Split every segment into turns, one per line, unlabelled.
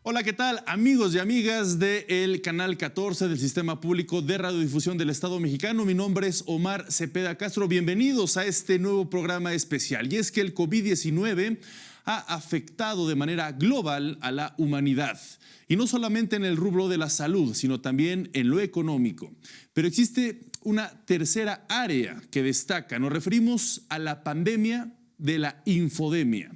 Hola, ¿qué tal? Amigos y amigas del Canal 14 del Sistema Público de Radiodifusión del Estado Mexicano. Mi nombre es Omar Cepeda Castro. Bienvenidos a este nuevo programa especial. Y es que el COVID-19 ha afectado de manera global a la humanidad. Y no solamente en el rubro de la salud, sino también en lo económico. Pero existe una tercera área que destaca. Nos referimos a la pandemia de la infodemia.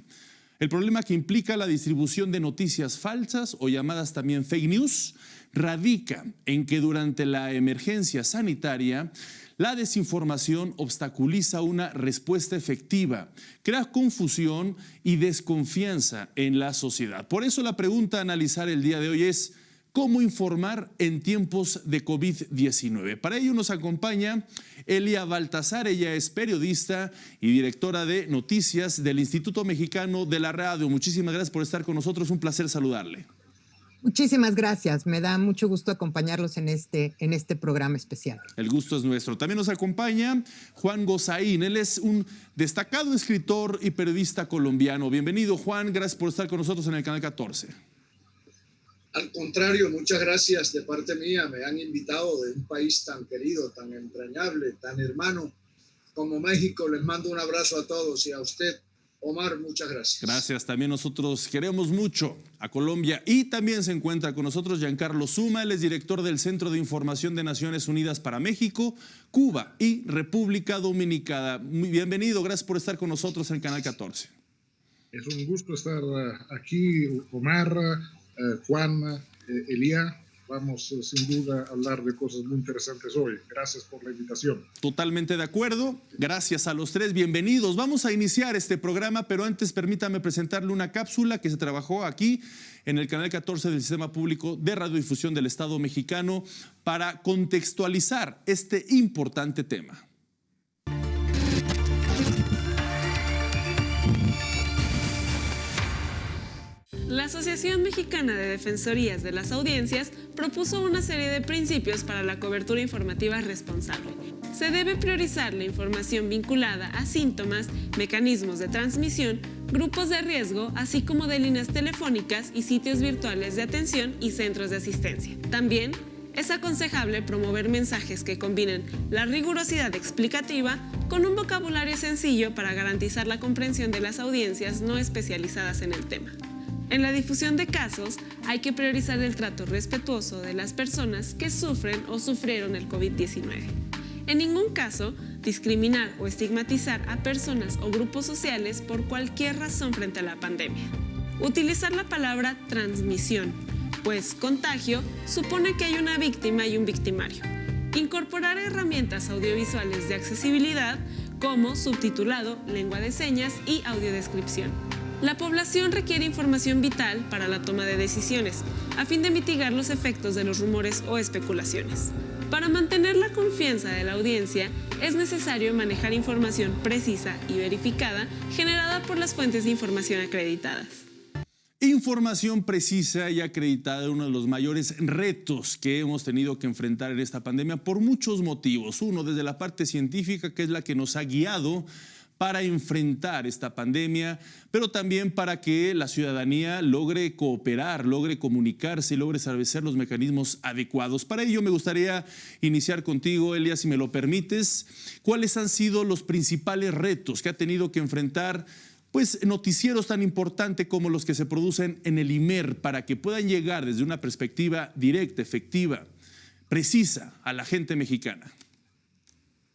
El problema que implica la distribución de noticias falsas o llamadas también fake news radica en que durante la emergencia sanitaria la desinformación obstaculiza una respuesta efectiva, crea confusión y desconfianza en la sociedad. Por eso la pregunta a analizar el día de hoy es: ¿cómo informar en tiempos de COVID-19? Para ello nos acompaña Elia Baltasar. Ella es periodista y directora de noticias del Instituto Mexicano de la Radio. Muchísimas gracias por estar con nosotros. Un placer saludarle.
Muchísimas gracias. Me da mucho gusto acompañarlos en este programa especial.
El gusto es nuestro. También nos acompaña Juan Gozaín. Él es un destacado escritor y periodista colombiano. Bienvenido, Juan. Gracias por estar con nosotros en el Canal 14.
Al contrario, muchas gracias de parte mía. Me han invitado de un país tan querido, tan entrañable, tan hermano como México. Les mando un abrazo a todos y a usted, Omar, muchas gracias.
Gracias. También nosotros queremos mucho a Colombia. Y también se encuentra con nosotros Giancarlo Zuma. Él es director del Centro de Información de Naciones Unidas para México, Cuba y República Dominicana. Muy bienvenido. Gracias por estar con nosotros en el Canal 14.
Es un gusto estar aquí, Omar, Juan, Elia. Vamos sin duda a hablar de cosas muy interesantes hoy. Gracias por la invitación.
Totalmente de acuerdo. Gracias a los tres. Bienvenidos. Vamos a iniciar este programa, pero antes permítame presentarle una cápsula que se trabajó aquí en el Canal 14 del Sistema Público de Radiodifusión del Estado Mexicano para contextualizar este importante tema.
La Asociación Mexicana de Defensorías de las Audiencias propuso una serie de principios para la cobertura informativa responsable. Se debe priorizar la información vinculada a síntomas, mecanismos de transmisión, grupos de riesgo, así como de líneas telefónicas y sitios virtuales de atención y centros de asistencia. También es aconsejable promover mensajes que combinen la rigurosidad explicativa con un vocabulario sencillo para garantizar la comprensión de las audiencias no especializadas en el tema. En la difusión de casos, hay que priorizar el trato respetuoso de las personas que sufren o sufrieron el COVID-19. En ningún caso, discriminar o estigmatizar a personas o grupos sociales por cualquier razón frente a la pandemia. Utilizar la palabra transmisión, pues contagio supone que hay una víctima y un victimario. Incorporar herramientas audiovisuales de accesibilidad como subtitulado, lengua de señas y audiodescripción. La población requiere información vital para la toma de decisiones, a fin de mitigar los efectos de los rumores o especulaciones. Para mantener la confianza de la audiencia, es necesario manejar información precisa y verificada generada por las fuentes de información acreditadas.
Información precisa y acreditada es uno de los mayores retos que hemos tenido que enfrentar en esta pandemia por muchos motivos. Uno, desde la parte científica, que es la que nos ha guiado para enfrentar esta pandemia, pero también para que la ciudadanía logre cooperar, logre comunicarse y logre establecer los mecanismos adecuados. Para ello me gustaría iniciar contigo, Elia, si me lo permites. ¿Cuáles han sido los principales retos que ha tenido que enfrentar noticieros tan importantes como los que se producen en el IMER para que puedan llegar desde una perspectiva directa, efectiva, precisa a la gente mexicana?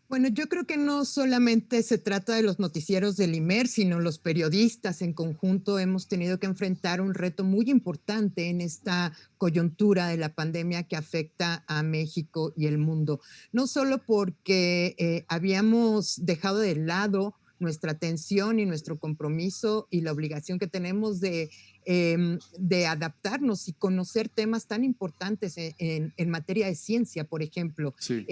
Bueno, yo creo que no solamente se trata de los noticieros del IMER, sino los periodistas en conjunto hemos tenido que enfrentar un reto muy importante en esta coyuntura de la pandemia que afecta a México y el mundo. No solo porque habíamos dejado de lado nuestra atención y nuestro compromiso y la obligación que tenemos de adaptarnos y conocer temas tan importantes en materia de ciencia, por ejemplo.
Sí.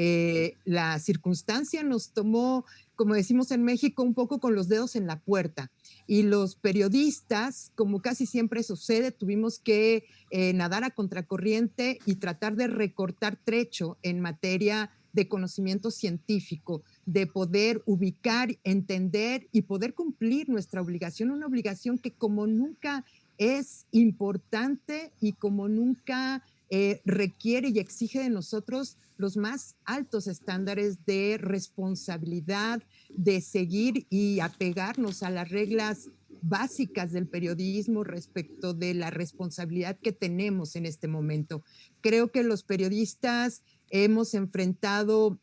La circunstancia nos tomó, como decimos en México, un poco con los dedos en la puerta. Y los periodistas, como casi siempre sucede, tuvimos que nadar a contracorriente y tratar de recortar trecho en materia de conocimiento científico, de poder ubicar, entender y poder cumplir nuestra obligación, una obligación que como nunca es importante y como nunca requiere y exige de nosotros los más altos estándares de responsabilidad, de seguir y apegarnos a las reglas básicas del periodismo respecto de la responsabilidad que tenemos en este momento. Creo que los periodistas hemos enfrentado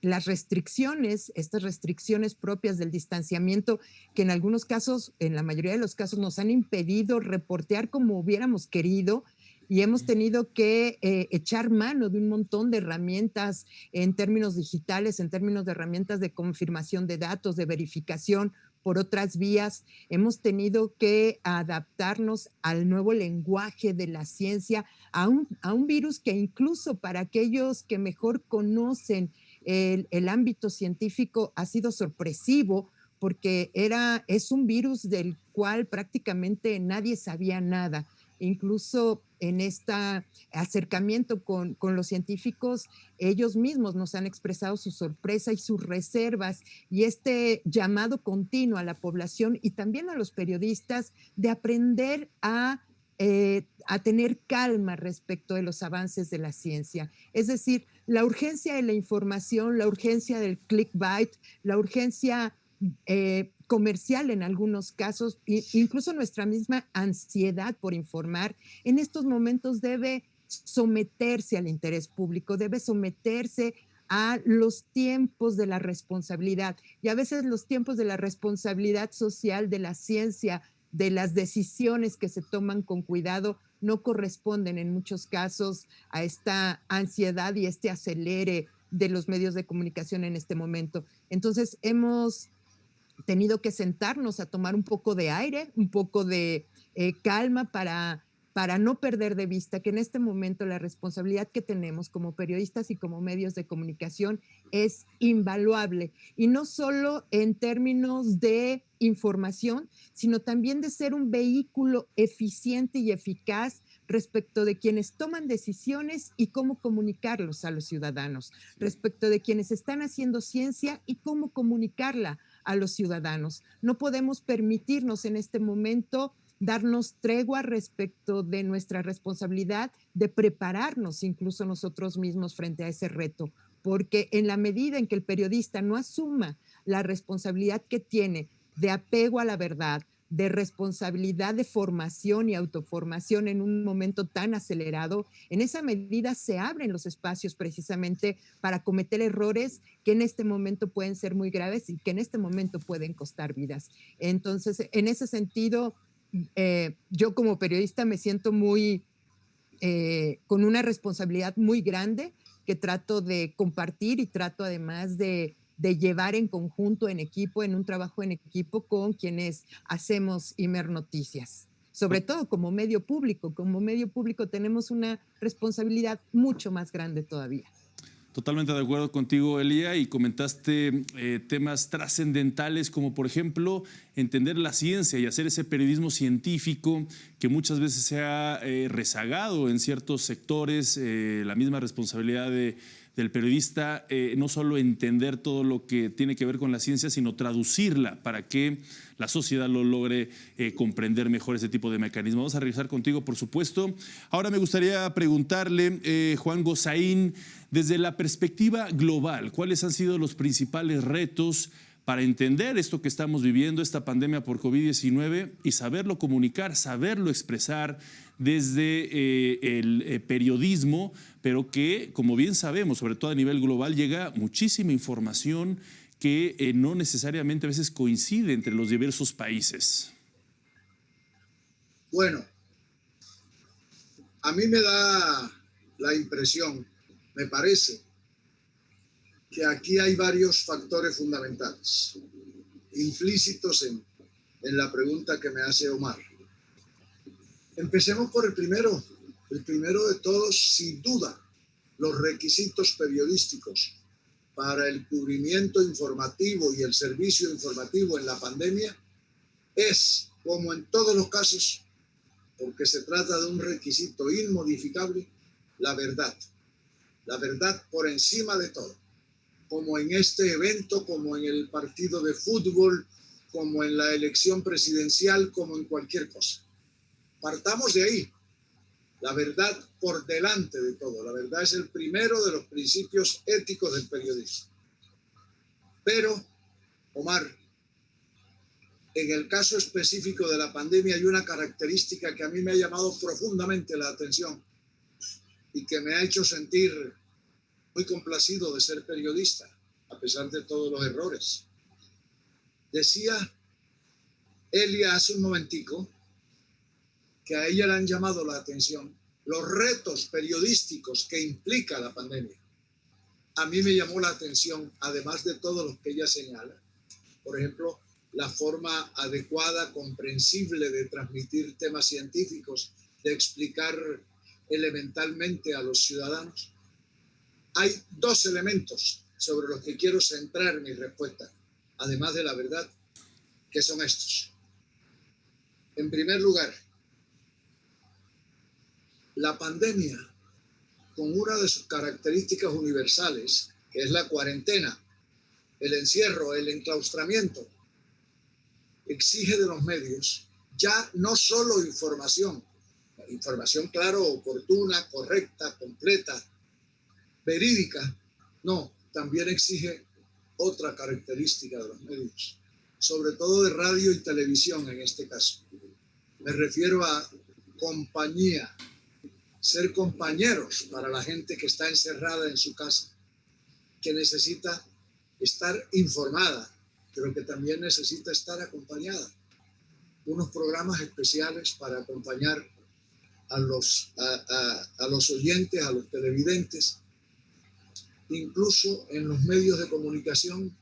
las restricciones, estas restricciones propias del distanciamiento, que en algunos casos, en la mayoría de los casos, nos han impedido reportear como hubiéramos querido, y hemos tenido que echar mano de un montón de herramientas en términos digitales, en términos de herramientas de confirmación de datos, de verificación por otras vías. Hemos tenido que adaptarnos al nuevo lenguaje de la ciencia, a un virus que incluso para aquellos que mejor conocen el ámbito científico ha sido sorpresivo, porque es un virus del cual prácticamente nadie sabía nada. Incluso en este acercamiento con los científicos, ellos mismos nos han expresado su sorpresa y sus reservas, y este llamado continuo a la población y también a los periodistas de aprender a tener calma respecto de los avances de la ciencia. Es decir, la urgencia de la información, la urgencia del clickbait, la urgencia comercial en algunos casos, incluso nuestra misma ansiedad por informar, en estos momentos debe someterse al interés público, debe someterse a los tiempos de la responsabilidad, y a veces los tiempos de la responsabilidad social de la ciencia, de las decisiones que se toman con cuidado, no corresponden en muchos casos a esta ansiedad y este acelere de los medios de comunicación en este momento. Entonces hemos tenido que sentarnos a tomar un poco de aire, un poco de calma para no perder de vista que en este momento la responsabilidad que tenemos como periodistas y como medios de comunicación es invaluable, y no solo en términos de información, sino también de ser un vehículo eficiente y eficaz respecto de quienes toman decisiones y cómo comunicarlos a los ciudadanos, respecto de quienes están haciendo ciencia y cómo comunicarla a los ciudadanos. No podemos permitirnos en este momento darnos tregua respecto de nuestra responsabilidad de prepararnos incluso nosotros mismos frente a ese reto, porque en la medida en que el periodista no asuma la responsabilidad que tiene de apego a la verdad, de responsabilidad de formación y autoformación en un momento tan acelerado, en esa medida se abren los espacios precisamente para cometer errores que en este momento pueden ser muy graves y que en este momento pueden costar vidas. Entonces, en ese sentido, yo como periodista me siento con una responsabilidad muy grande que trato de compartir, y trato además de llevar en conjunto, en equipo, en un trabajo en equipo con quienes hacemos Imer Noticias. Sobre todo como medio público tenemos una responsabilidad mucho más grande todavía.
Totalmente de acuerdo contigo, Elia, y comentaste temas trascendentales como, por ejemplo, entender la ciencia y hacer ese periodismo científico que muchas veces se ha rezagado en ciertos sectores, la misma responsabilidad del periodista, no solo entender todo lo que tiene que ver con la ciencia, sino traducirla para que la sociedad lo logre comprender mejor ese tipo de mecanismos. Vamos a regresar contigo, por supuesto. Ahora me gustaría preguntarle, Juan Gozaín, desde la perspectiva global, ¿cuáles han sido los principales retos para entender esto que estamos viviendo, esta pandemia por COVID-19, y saberlo comunicar, saberlo expresar desde el periodismo, pero que, como bien sabemos, sobre todo a nivel global, llega muchísima información que no necesariamente a veces coincide entre los diversos países?
Bueno, a mí me da la impresión, me parece, que aquí hay varios factores fundamentales implícitos en la pregunta que me hace Omar. Empecemos por el primero de todos, sin duda, los requisitos periodísticos para el cubrimiento informativo y el servicio informativo en la pandemia es, como en todos los casos, porque se trata de un requisito inmodificable, la verdad por encima de todo, como en este evento, como en el partido de fútbol, como en la elección presidencial, como en cualquier cosa. Partamos de ahí. La verdad por delante de todo. La verdad es el primero de los principios éticos del periodismo. Pero, Omar, en el caso específico de la pandemia hay una característica que a mí me ha llamado profundamente la atención y que me ha hecho sentir muy complacido de ser periodista, a pesar de todos los errores. Decía Elia hace un momentico que a ella le han llamado la atención los retos periodísticos que implica la pandemia. A mí me llamó la atención, además de todos los que ella señala, por ejemplo, la forma adecuada, comprensible de transmitir temas científicos, de explicar elementalmente a los ciudadanos. Hay dos elementos sobre los que quiero centrar mi respuesta, además de la verdad, que son estos. En primer lugar, la pandemia, con una de sus características universales, que es la cuarentena, el encierro, el enclaustramiento, exige de los medios ya no solo información, claro, oportuna, correcta, completa, verídica, no, también exige otra característica de los medios, sobre todo de radio y televisión en este caso. Me refiero a compañía, ser compañeros para la gente que está encerrada en su casa, que necesita estar informada, pero que también necesita estar acompañada. Unos programas especiales para acompañar a los oyentes, a los televidentes, incluso en los medios de comunicación,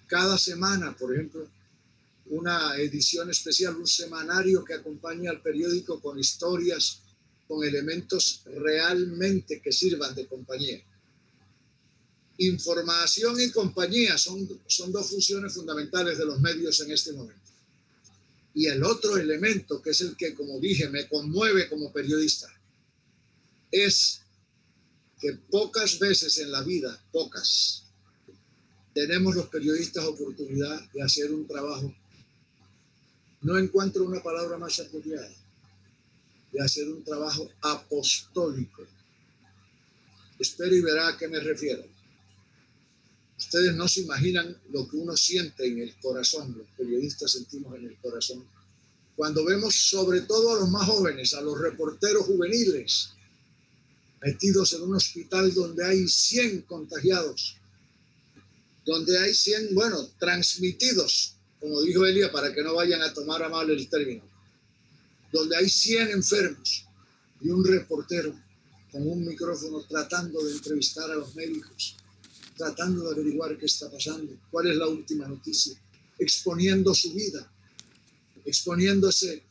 cada semana, por ejemplo, una edición especial, un semanario que acompaña al periódico con historias, con elementos realmente que sirvan de compañía. Información y compañía son dos funciones fundamentales de los medios en este momento. Y el otro elemento, que es el que, como dije, me conmueve como periodista, es que pocas veces en la vida, tenemos los periodistas oportunidad de hacer un trabajo, no encuentro una palabra más apropiada, de hacer un trabajo apostólico. Espero y verá a qué me refiero. Ustedes no se imaginan lo que uno siente en el corazón, los periodistas sentimos en el corazón, cuando vemos sobre todo a los más jóvenes, a los reporteros juveniles, metidos en un hospital donde hay 100 contagiados, donde hay 100, transmitidos, como dijo Elia, para que no vayan a tomar a mal el término, donde hay 100 enfermos y un reportero con un micrófono tratando de entrevistar a los médicos, tratando de averiguar qué está pasando, cuál es la última noticia, exponiendo su vida, exponiéndose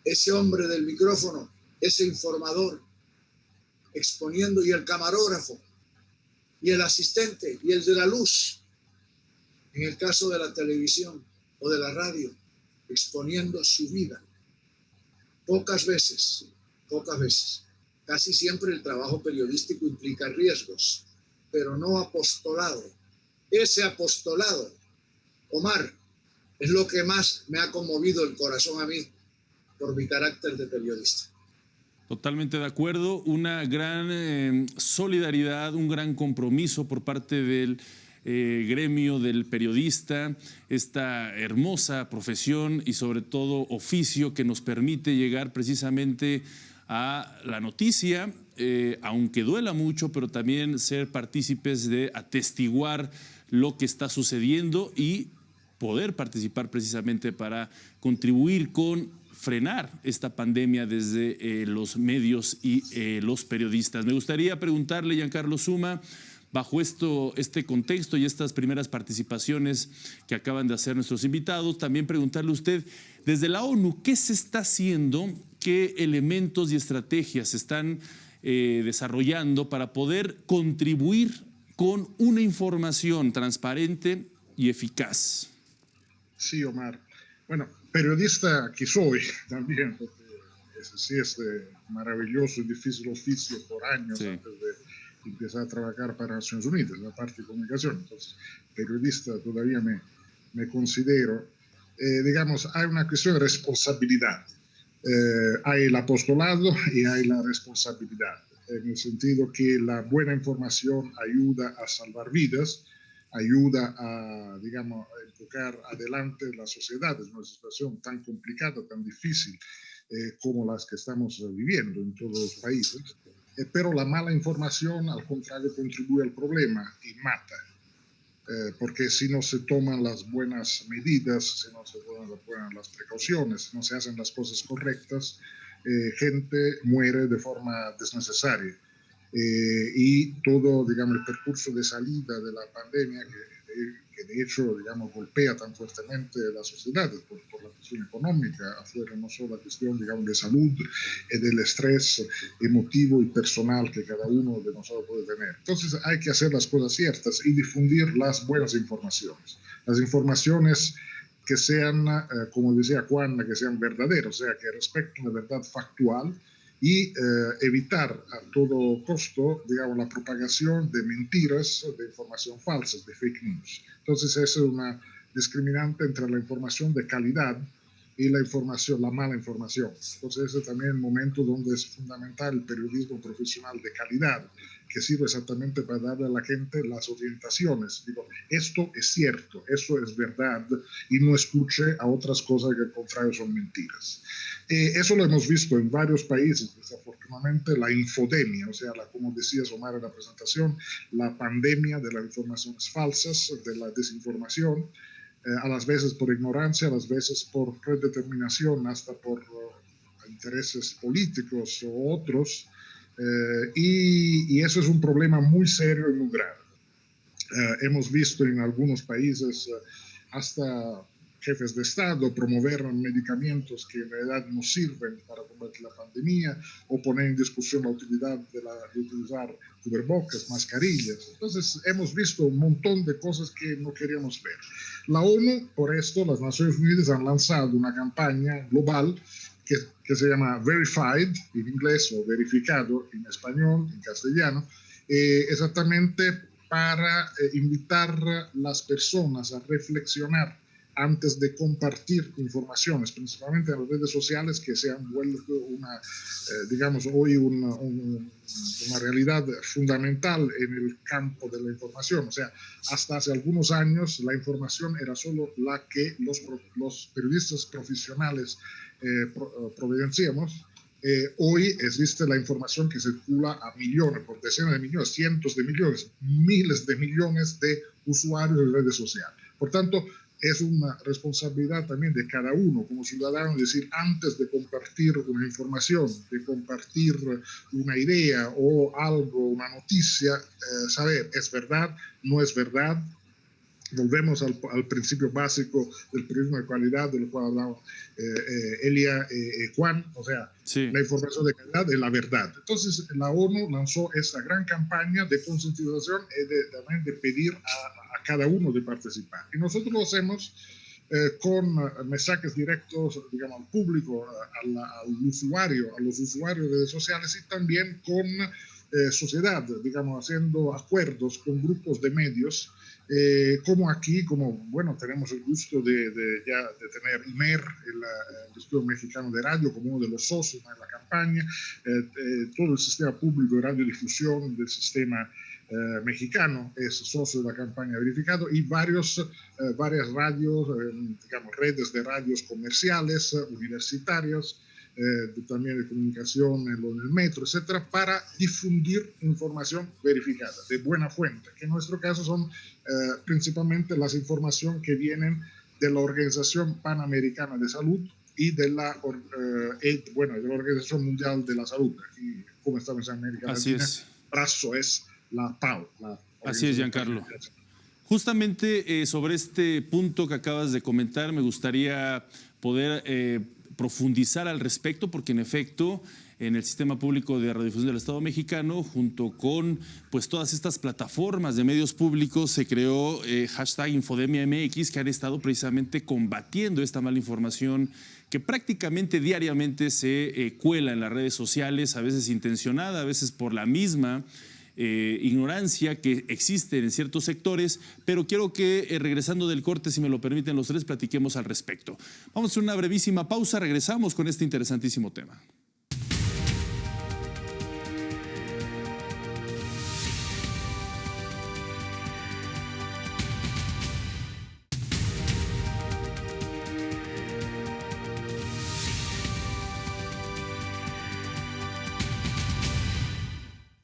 ese hombre del micrófono, ese informador, exponiendo, y el camarógrafo, y el asistente, y el de la luz, en el caso de la televisión o de la radio, exponiendo su vida. Pocas veces, casi siempre el trabajo periodístico implica riesgos, pero no apostolado. Ese apostolado, Omar, es lo que más me ha conmovido el corazón a mí por mi carácter de periodista.
Totalmente de acuerdo, una gran solidaridad, un gran compromiso por parte del gremio del periodista, esta hermosa profesión y sobre todo oficio que nos permite llegar precisamente a la noticia, aunque duela mucho, pero también ser partícipes de atestiguar lo que está sucediendo y poder participar precisamente para contribuir con frenar esta pandemia desde los medios y los periodistas. Me gustaría preguntarle, Giancarlo Suma, bajo este contexto y estas primeras participaciones que acaban de hacer nuestros invitados, también preguntarle a usted, desde la ONU, ¿qué se está haciendo? ¿Qué elementos y estrategias se están desarrollando para poder contribuir con una información transparente y eficaz?
Sí, Omar. Bueno, periodista que soy también, porque ese sí es maravilloso y difícil oficio por años, sí, antes de empezar a trabajar para Naciones Unidas, la parte de comunicación. Entonces, periodista todavía me considero. Digamos, hay una cuestión de responsabilidad. Hay el apostolado y hay la responsabilidad, en el sentido que la buena información ayuda a salvar vidas, ayuda a, digamos, a empujar adelante la sociedad. Es una situación tan complicada, tan difícil como las que estamos viviendo en todos los países. Pero la mala información, al contrario, contribuye al problema y mata. Porque si no se toman las buenas medidas, si no se ponen las precauciones, si no se hacen las cosas correctas, gente muere de forma desnecesaria. Y todo, digamos, el percurso de salida de la pandemia, que de hecho, digamos, golpea tan fuertemente la sociedad por la cuestión económica, afuera no solo la cuestión, digamos, de salud y del estrés emotivo y personal que cada uno de nosotros puede tener. Entonces hay que hacer las cosas ciertas y difundir las buenas informaciones. Las informaciones que sean, como decía Juan, que sean verdaderas, o sea, que respecten la verdad factual, y evitar a todo costo, digamos, la propagación de mentiras, de información falsa, de fake news. Entonces, esa es una discriminante entre la información de calidad y la información, la mala información. Entonces, ese es también el momento donde es fundamental el periodismo profesional de calidad, que sirve exactamente para darle a la gente las orientaciones. Digo, esto es cierto, eso es verdad, y no escuche a otras cosas que al contrario son mentiras. Eso lo hemos visto en varios países, desafortunadamente, la infodemia, o sea, como decías Omar en la presentación, la pandemia de las informaciones falsas, de la desinformación, a las veces por ignorancia, a las veces por predeterminación, hasta por intereses políticos o otros, y eso es un problema muy serio y muy grave. Hemos visto en algunos países hasta jefes de Estado promover medicamentos que en realidad no sirven para combatir la pandemia, o poner en discusión la utilidad de utilizar cubrebocas, mascarillas. Entonces hemos visto un montón de cosas que no queríamos ver. La ONU, por esto, las Naciones Unidas han lanzado una campaña global que se llama Verified en inglés, o verificado en español, en castellano, exactamente para invitar a las personas a reflexionar antes de compartir informaciones, principalmente en las redes sociales, que se han vuelto digamos, hoy una realidad fundamental en el campo de la información. O sea, hasta hace algunos años la información era solo la que los periodistas profesionales providenciamos. Hoy existe la información que circula a millones, por decenas de millones, cientos de millones, miles de millones de usuarios de redes sociales. Por tanto, es una responsabilidad también de cada uno como ciudadano, decir, antes de compartir una información, de compartir una idea o algo, una noticia, saber, ¿es verdad? ¿No es verdad? Volvemos al principio básico del periodismo de calidad, del cual hablaba Elia y Juan, o sea, sí, la información de calidad es la verdad. Entonces, la ONU lanzó esta gran campaña de concientización y también de pedir a cada uno de participar. Y nosotros lo hacemos con mensajes directos, digamos, al público, al usuario, a los usuarios de redes sociales, y también con sociedad, digamos, haciendo acuerdos con grupos de medios, como aquí, como, bueno, tenemos el gusto de tener IMER, el Instituto Mexicano de Radio, como uno de los socios de la campaña, todo el sistema público de radiodifusión del sistema mexicano es socio de la campaña Verificado, y varias radios, digamos, redes de radios comerciales, universitarios, también de comunicación en el metro, etcétera, para difundir información verificada, de buena fuente, que en nuestro caso son principalmente las informaciones que vienen de la Organización Panamericana de Salud y de la Organización Mundial de la Salud. Aquí, como estamos en América Latina, brazo es la PAO.
Así es, Giancarlo. Justamente sobre este punto que acabas de comentar, me gustaría poder profundizar al respecto, porque en efecto en el sistema público de radiodifusión del Estado mexicano, junto con pues todas estas plataformas de medios públicos, se creó #InfodemiaMX, que han estado precisamente combatiendo esta mala información que prácticamente diariamente se cuela en las redes sociales, a veces intencionada, a veces por la misma ignorancia que existe en ciertos sectores, pero quiero que regresando del corte, si me lo permiten los tres, platiquemos al respecto. Vamos a hacer una brevísima pausa, regresamos con este interesantísimo tema.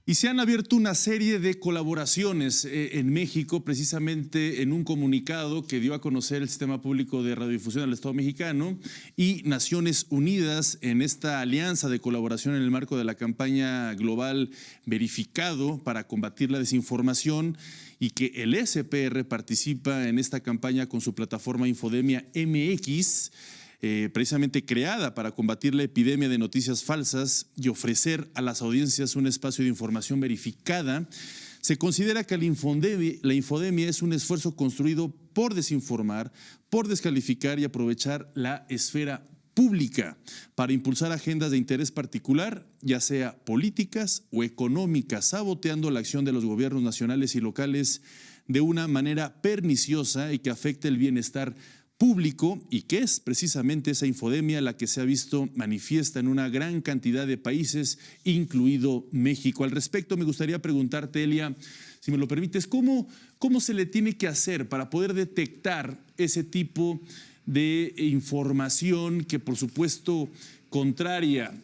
Y se han abierto una serie de colaboraciones en México, precisamente en un comunicado que dio a conocer el Sistema Público de Radiodifusión del Estado Mexicano y Naciones Unidas en esta alianza de colaboración en el marco de la campaña global Verificado para combatir la desinformación, y que el SPR participa en esta campaña con su plataforma Infodemia MX, precisamente creada para combatir la epidemia de noticias falsas y ofrecer a las audiencias un espacio de información verificada. Se considera que la infodemia es un esfuerzo construido por desinformar, por descalificar y aprovechar la esfera pública para impulsar agendas de interés particular, ya sea políticas o económicas, saboteando la acción de los gobiernos nacionales y locales de una manera perniciosa y que afecte el bienestar público, y que es precisamente esa infodemia la que se ha visto manifiesta en una gran cantidad de países, incluido México. Al respecto, me gustaría preguntarte, Elia, si me lo permites, ¿cómo se le tiene que hacer para poder detectar ese tipo de información que, por supuesto, contraria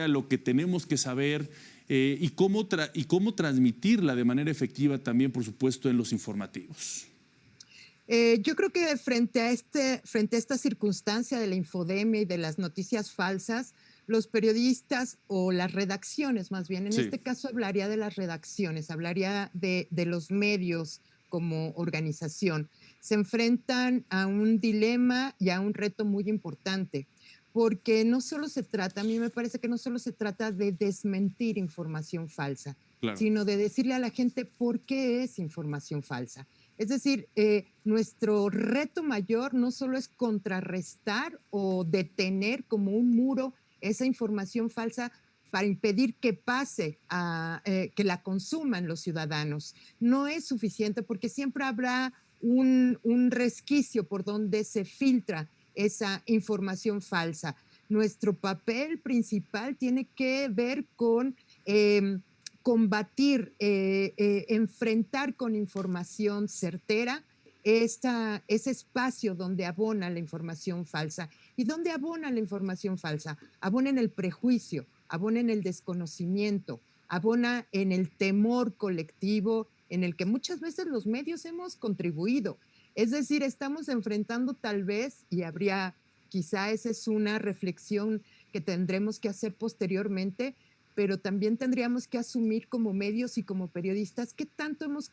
a lo que tenemos que saber, y cómo transmitirla de manera efectiva también, por supuesto, en los informativos?
Yo creo que frente a esta circunstancia de la infodemia y de las noticias falsas, los periodistas o las redacciones, más bien, en este caso hablaría de las redacciones, hablaría de los medios como organización, se enfrentan a un dilema y a un reto muy importante, porque no solo se trata, a mí me parece que no solo se trata de desmentir información falsa,
Claro.
sino de decirle a la gente por qué es información falsa. Es decir, nuestro reto mayor no solo es contrarrestar o detener como un muro esa información falsa para impedir que pase, que la consuman los ciudadanos. No es suficiente porque siempre habrá un resquicio por donde se filtra esa información falsa. Nuestro papel principal tiene que ver con combatir, enfrentar con información certera ese espacio donde abona la información falsa. ¿Y dónde abona la información falsa? Abona en el prejuicio, abona en el desconocimiento, abona en el temor colectivo en el que muchas veces los medios hemos contribuido. Es decir, estamos enfrentando tal vez, y quizá esa es una reflexión que tendremos que hacer posteriormente, pero también tendríamos que asumir como medios y como periodistas qué tanto hemos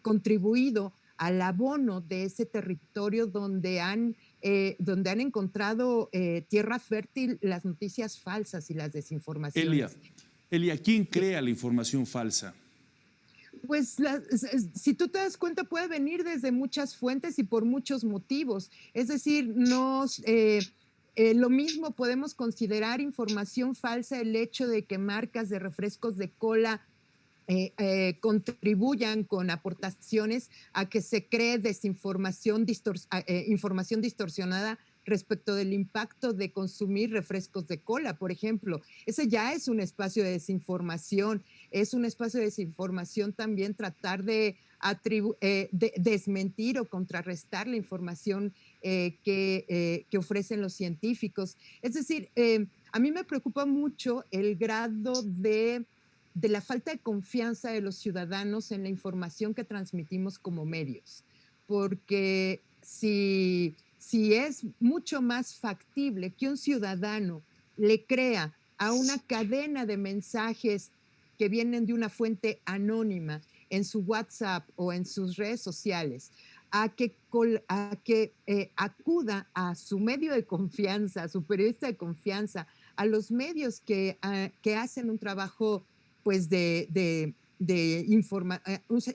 contribuido al abono de ese territorio donde han encontrado tierra fértil las noticias falsas y las desinformaciones.
Elia, ¿quién crea la información falsa?
Pues si tú te das cuenta, puede venir desde muchas fuentes y por muchos motivos. Es decir, lo mismo podemos considerar información falsa el hecho de que marcas de refrescos de cola contribuyan con aportaciones a que se cree desinformación, información distorsionada respecto del impacto de consumir refrescos de cola, por ejemplo. Ese ya es un espacio de desinformación. Es un espacio de desinformación también tratar de desmentir o contrarrestar la información que ofrecen los científicos. Es decir, a mí me preocupa mucho el grado de la falta de confianza de los ciudadanos en la información que transmitimos como medios, porque si es mucho más factible que un ciudadano le crea a una cadena de mensajes que vienen de una fuente anónima en su WhatsApp o en sus redes sociales, a que acuda a su medio de confianza, a su periodista de confianza, a los medios que hacen un trabajo pues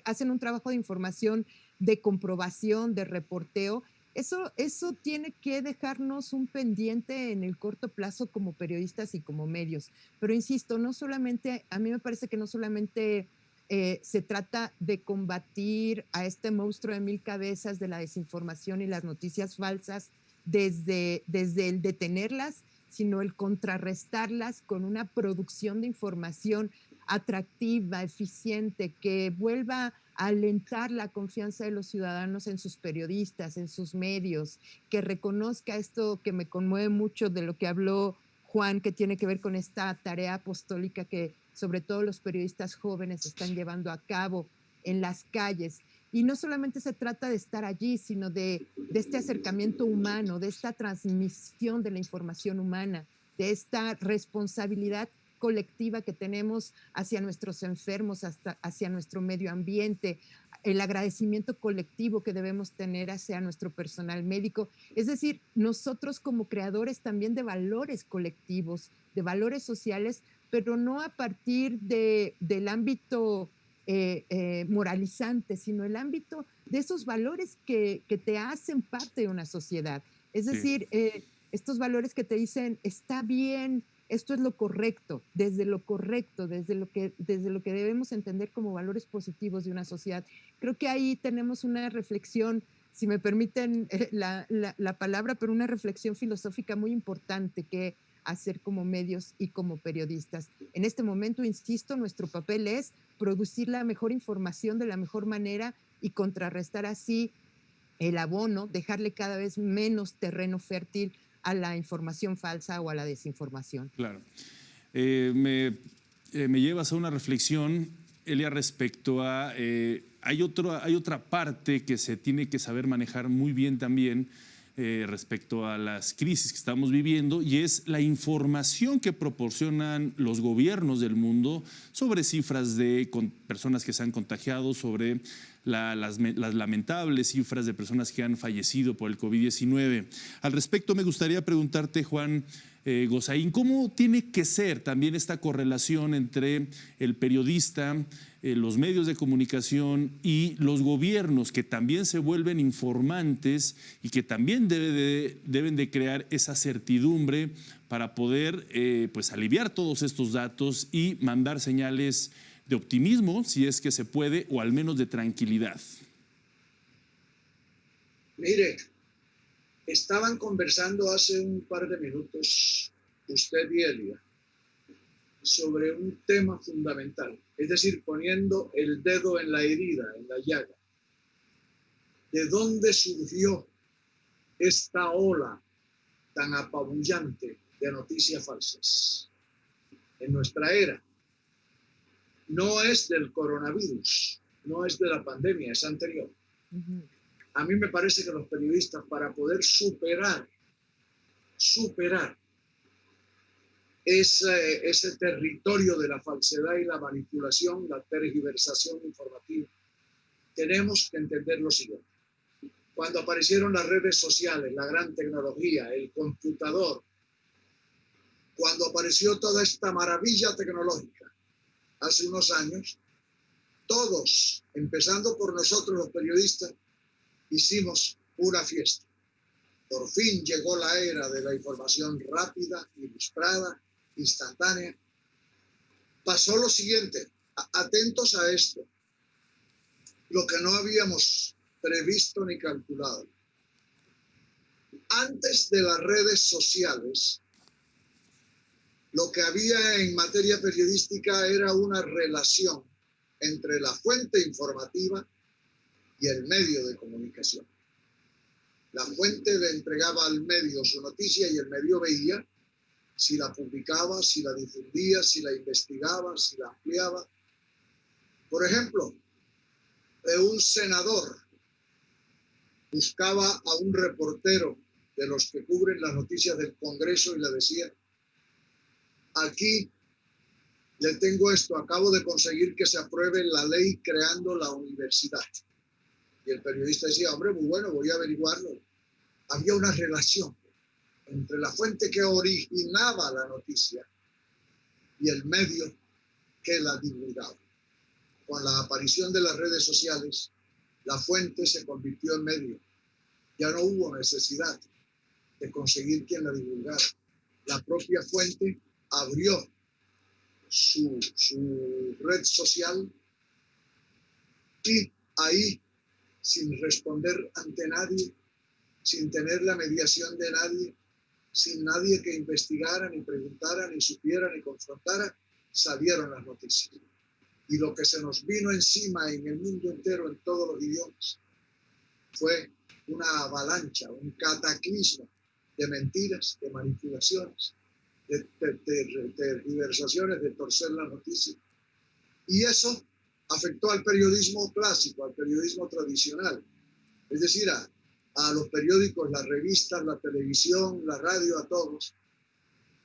hacen un trabajo de información, de comprobación, de reporteo, Eso tiene que dejarnos un pendiente en el corto plazo como periodistas y como medios. Pero insisto, no solamente, a mí me parece que no solamente se trata de combatir a este monstruo de mil cabezas de la desinformación y las noticias falsas desde el detenerlas, sino el contrarrestarlas con una producción de información atractiva, eficiente, que vuelva a alentar la confianza de los ciudadanos en sus periodistas, en sus medios, que reconozca esto que me conmueve mucho de lo que habló Juan, que tiene que ver con esta tarea apostólica que sobre todo los periodistas jóvenes están llevando a cabo en las calles. Y no solamente se trata de estar allí, sino de este acercamiento humano, de esta transmisión de la información humana, de esta responsabilidad colectiva que tenemos hacia nuestros enfermos, hacia nuestro medio ambiente, el agradecimiento colectivo que debemos tener hacia nuestro personal médico. Es decir, nosotros como creadores también de valores colectivos, de valores sociales, pero no a partir del ámbito moralizante, sino el ámbito de esos valores que te hacen parte de una sociedad. Es decir, estos valores que te dicen, está bien, esto es lo correcto, desde lo que debemos entender como valores positivos de una sociedad. Creo que ahí tenemos una reflexión, si me permiten la palabra, pero una reflexión filosófica muy importante que hacer como medios y como periodistas. En este momento, insisto, nuestro papel es producir la mejor información de la mejor manera y contrarrestar así el abono, dejarle cada vez menos terreno fértil a la información falsa o a la desinformación.
Claro. Me llevas a una reflexión, Elia, respecto a... hay otra parte que se tiene que saber manejar muy bien también respecto a las crisis que estamos viviendo, y es la información que proporcionan los gobiernos del mundo sobre cifras de personas que se han contagiado, sobre las lamentables cifras de personas que han fallecido por el COVID-19. Al respecto, me gustaría preguntarte, Juan Gosaín, ¿cómo tiene que ser también esta correlación entre el periodista, los medios de comunicación y los gobiernos, que también se vuelven informantes y que también deben de crear esa certidumbre para poder pues aliviar todos estos datos y mandar señales de optimismo, si es que se puede, o al menos de tranquilidad?
Mire, estaban conversando hace un par de minutos usted y Elia sobre un tema fundamental, es decir, poniendo el dedo en la herida, en la llaga. ¿De dónde surgió esta ola tan apabullante de noticias falsas en nuestra era? No es del coronavirus, no es de la pandemia, es anterior. A mí me parece que los periodistas, para poder superar ese territorio de la falsedad y la manipulación, la tergiversación informativa, tenemos que entender lo siguiente. Cuando aparecieron las redes sociales, la gran tecnología, el computador, cuando apareció toda esta maravilla tecnológica, hace unos años, todos, empezando por nosotros los periodistas, hicimos una fiesta. Por fin llegó la era de la información rápida, ilustrada, instantánea. Pasó lo siguiente, atentos a esto, lo que no habíamos previsto ni calculado. Antes de las redes sociales, lo que había en materia periodística era una relación entre la fuente informativa y el medio de comunicación. La fuente le entregaba al medio su noticia y el medio veía si la publicaba, si la difundía, si la investigaba, si la ampliaba. Por ejemplo, un senador buscaba a un reportero de los que cubren las noticias del Congreso y le decía: aquí le tengo esto, acabo de conseguir que se apruebe la ley creando la universidad. Y el periodista decía: hombre, muy bueno, voy a averiguarlo. Había una relación entre la fuente que originaba la noticia y el medio que la divulgaba. Con la aparición de las redes sociales, la fuente se convirtió en medio Ya no hubo necesidad de conseguir quien la divulgara. La propia fuente abrió su red social y ahí, sin responder ante nadie, sin tener la mediación de nadie, sin nadie que investigara, ni preguntara, ni supiera, ni confrontara, salieron las noticias. Y lo que se nos vino encima en el mundo entero, en todos los idiomas, fue una avalancha, un cataclismo de mentiras, de manipulaciones, de tergiversaciones, de torcer la noticia. Y eso afectó al periodismo clásico, al periodismo tradicional. Es decir, a los periódicos, las revistas, la televisión, la radio, a todos.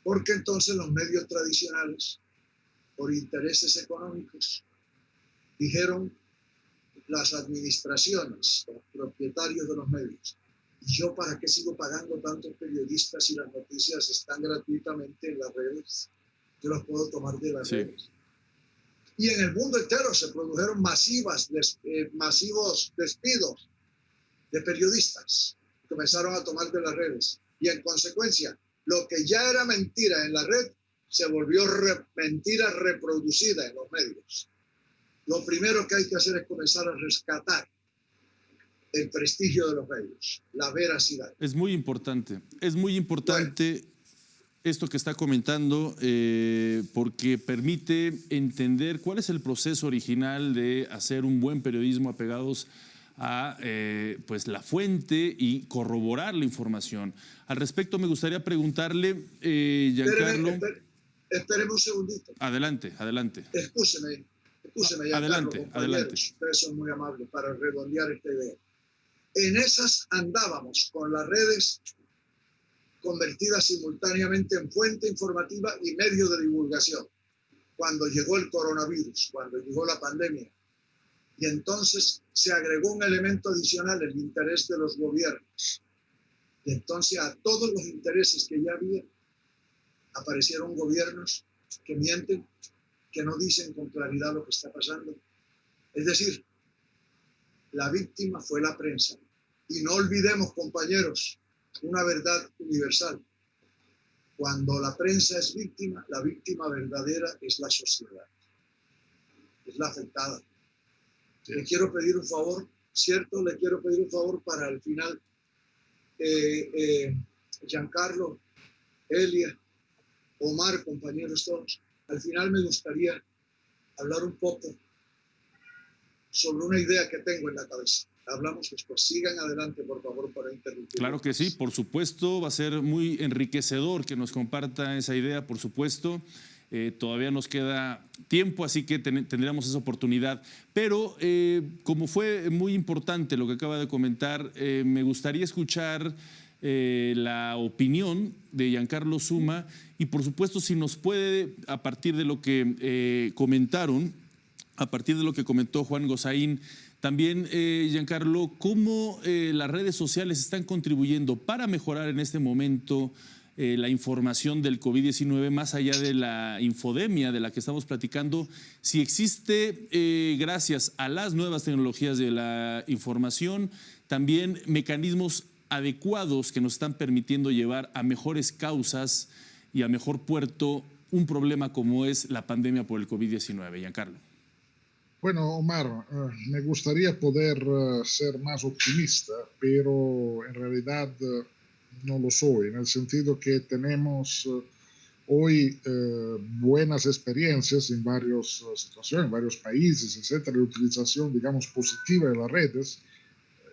Porque entonces los medios tradicionales, por intereses económicos, dijeron las administraciones, los propietarios de los medios: ¿y yo para qué sigo pagando tantos periodistas si las noticias están gratuitamente en las redes? Yo las puedo tomar de las redes. Y en el mundo entero se produjeron masivos despidos de periodistas. Comenzaron a tomar de las redes. Y en consecuencia, lo que ya era mentira en la red se volvió mentira reproducida en los medios. Lo primero que hay que hacer es comenzar a rescatar el prestigio de los medios, la veracidad.
Es muy importante esto que está comentando, porque permite entender cuál es el proceso original de hacer un buen periodismo apegados a pues la fuente y corroborar la información. Al respecto, me gustaría preguntarle, Giancarlo.
Espéreme un segundito.
Adelante.
Excúseme,
Adelante.
Ustedes son muy amables para redondear esta idea. En esas andábamos con las redes convertidas simultáneamente en fuente informativa y medio de divulgación, cuando llegó el coronavirus, cuando llegó la pandemia. Y entonces se agregó un elemento adicional, el interés de los gobiernos. Y entonces a todos los intereses que ya había, aparecieron gobiernos que mienten, que no dicen con claridad lo que está pasando. Es decir, la víctima fue la prensa. Y no olvidemos, compañeros, una verdad universal. Cuando la prensa es víctima, la víctima verdadera es la sociedad. Es la afectada. Sí. Le quiero pedir un favor, ¿cierto? Le quiero pedir un favor para el final. Giancarlo, Elia, Omar, compañeros todos. Al final me gustaría hablar un poco sobre una idea que tengo en la cabeza. Hablamos después. Sigan adelante, por favor, para interrumpir.
Claro que sí, por supuesto. Va a ser muy enriquecedor que nos comparta esa idea, por supuesto. Todavía nos queda tiempo, así que tendremos esa oportunidad. Pero como fue muy importante lo que acaba de comentar, me gustaría escuchar la opinión de Giancarlo Suma y, por supuesto, si nos puede, a partir de lo que comentaron, a partir de lo que comentó Juan Gosaín, también, Giancarlo, cómo las redes sociales están contribuyendo para mejorar en este momento la información del COVID-19, más allá de la infodemia de la que estamos platicando, si existe, gracias a las nuevas tecnologías de la información, también mecanismos adecuados que nos están permitiendo llevar a mejores causas y a mejor puerto un problema como es la pandemia por el COVID-19. Giancarlo.
Bueno, Omar, me gustaría poder ser más optimista, pero en realidad no lo soy, en el sentido que tenemos hoy buenas experiencias en varias situaciones, en varios países, etcétera, de utilización, digamos, positiva de las redes,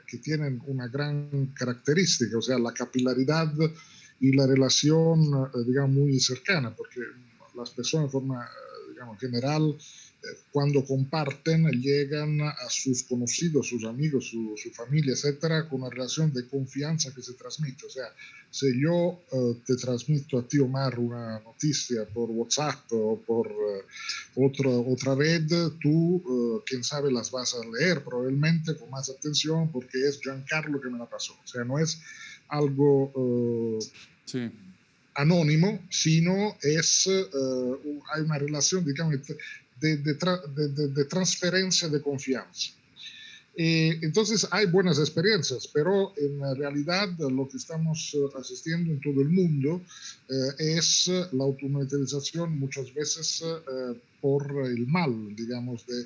que tienen una gran característica, o sea, la capilaridad y la relación, digamos, muy cercana, porque las personas de forma, digamos, general, cuando comparten, llegan a sus conocidos, sus amigos, su familia, etcétera, con una relación de confianza que se transmite. O sea, si yo te transmito a ti, Omar, una noticia por WhatsApp o por otra red, tú, quién sabe, las vas a leer probablemente con más atención porque es Giancarlo que me la pasó. O sea, no es algo
sí.
anónimo, sino es, hay una relación, digamos, de transferencia de confianza. Entonces hay buenas experiencias, pero en realidad lo que estamos asistiendo en todo el mundo es la automatización muchas veces por el mal, digamos, de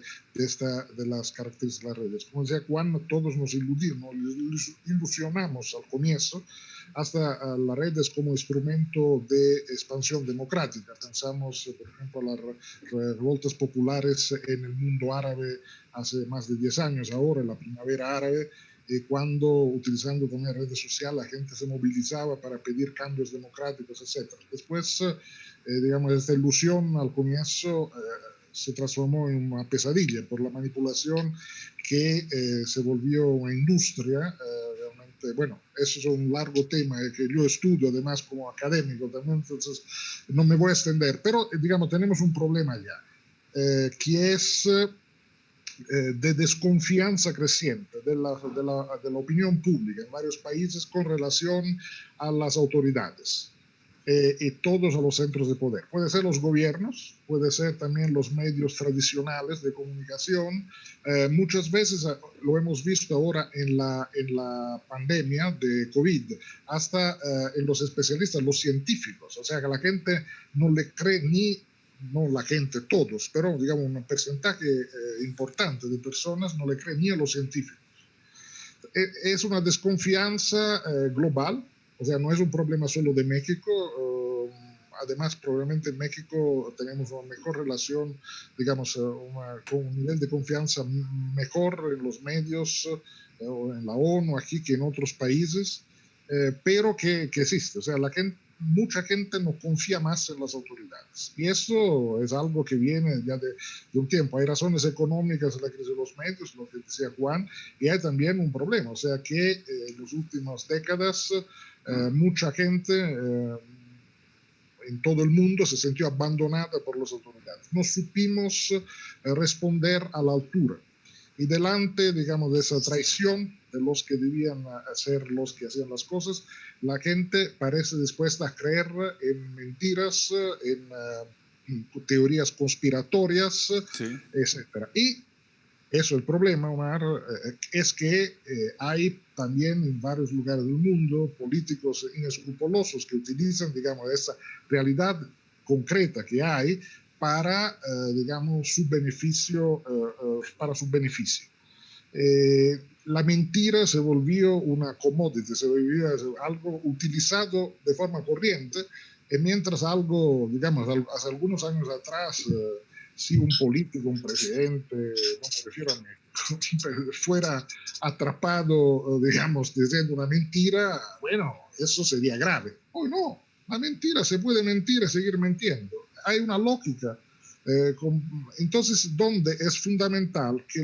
las características de las redes. Como decía Juan, todos nos ilusionamos al comienzo hasta las redes como instrumento de expansión democrática. Pensamos, por ejemplo, a las revoltas populares en el mundo árabe hace más de 10 años, ahora, en la primavera árabe, cuando utilizando también redes sociales la gente se movilizaba para pedir cambios democráticos, etc. Después, digamos, esta ilusión al comienzo se transformó en una pesadilla por la manipulación que se volvió una industria. Realmente, bueno, eso es un largo tema que yo estudio además como académico también, entonces no me voy a extender, pero digamos, tenemos un problema ya, que es de desconfianza creciente de la opinión pública en varios países con relación a las autoridades. Y todos a los centros de poder. Puede ser los gobiernos, puede ser también los medios tradicionales de comunicación. Muchas veces lo hemos visto ahora en la pandemia de COVID, hasta en los especialistas, los científicos. O sea, que la gente no le cree no la gente, todos, pero digamos un porcentaje importante de personas no le cree ni a los científicos. Es una desconfianza global. O sea, no es un problema solo de México. Además, probablemente en México tenemos una mejor relación, digamos, con un nivel de confianza mejor en los medios, o en la ONU, aquí, que en otros países, pero que existe. O sea, mucha gente no confía más en las autoridades. Y eso es algo que viene ya de un tiempo. Hay razones económicas en la crisis de los medios, lo que decía Juan, y hay también un problema. O sea, que en las últimas décadas mucha gente en todo el mundo se sintió abandonada por las autoridades. No supimos responder a la altura. Y delante, digamos, de esa traición de los que debían ser los que hacían las cosas, la gente parece dispuesta a creer en mentiras, en teorías conspiratorias, sí, etc. Y eso, el problema, Omar, es que hay también en varios lugares del mundo políticos inescrupulosos que utilizan, digamos, esa realidad concreta que hay para, digamos, su beneficio, para su beneficio. La mentira se volvió una commodity, se volvió algo utilizado de forma corriente, mientras algo, digamos, hace algunos años atrás, si un político, un presidente, no me refiero a mí, fuera atrapado, digamos, diciendo una mentira, bueno, eso sería grave. Hoy no, la mentira se puede mentir y seguir mintiendo. Hay una lógica. Entonces, donde es fundamental que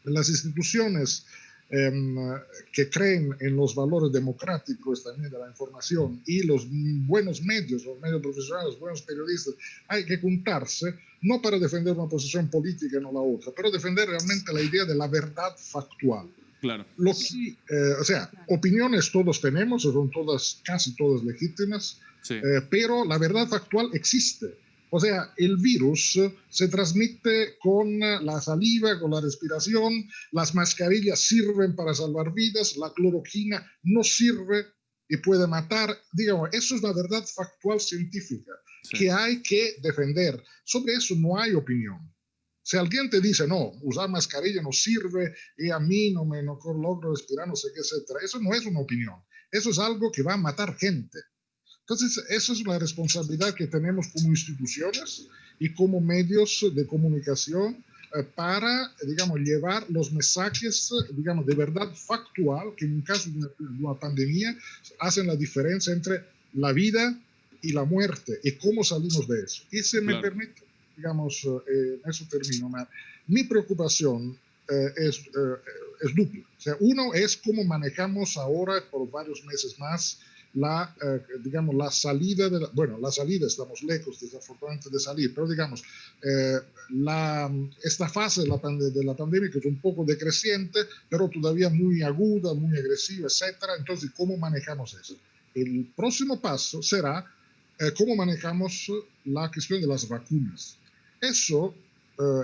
las instituciones que creen en los valores democráticos también de la información y los buenos medios, los medios profesionales, los buenos periodistas, hay que juntarse no para defender una posición política y no la otra, pero defender realmente la idea de la verdad factual.
Claro.
O sea, opiniones todos tenemos, son todas, casi todas legítimas, sí, pero la verdad factual existe. O sea, el virus se transmite con la saliva, con la respiración, las mascarillas sirven para salvar vidas, la cloroquina no sirve y puede matar. Digamos, eso es la verdad factual científica, sí, que hay que defender. Sobre eso no hay opinión. Si alguien te dice, no, usar mascarilla no sirve y a mí no logro respirar, no sé qué, etc., eso no es una opinión. Eso es algo que va a matar gente. Entonces, esa es la responsabilidad que tenemos como instituciones y como medios de comunicación para, digamos, llevar los mensajes, digamos, de verdad factual, que en un caso de una pandemia hacen la diferencia entre la vida y la muerte y cómo salimos de eso. Y se me permite, digamos, en eso termino, mi preocupación es dupla. O sea, uno es cómo manejamos ahora por varios meses más digamos, la salida la salida estamos lejos desafortunadamente de salir, pero digamos, esta fase de la pandemia que es un poco decreciente, pero todavía muy aguda, muy agresiva, etcétera. Entonces, ¿cómo manejamos eso? El próximo paso será cómo manejamos la cuestión de las vacunas. Eso